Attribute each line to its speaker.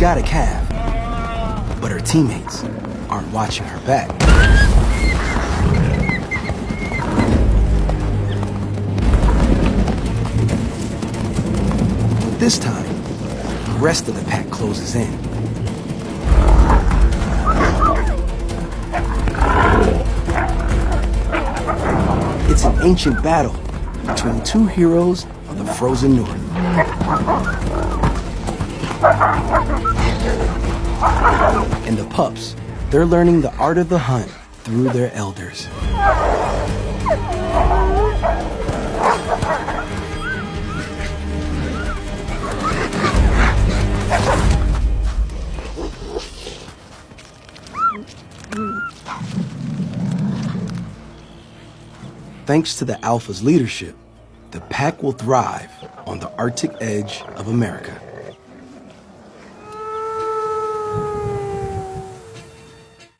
Speaker 1: got a calf, but her teammates aren't watching her back. This time, the rest of the pack closes in. It's an ancient battle between two heroes of the frozen north. And the pups, they're learning the art of the hunt through their elders. Thanks to the alpha's leadership, the pack will thrive on the Arctic edge of America.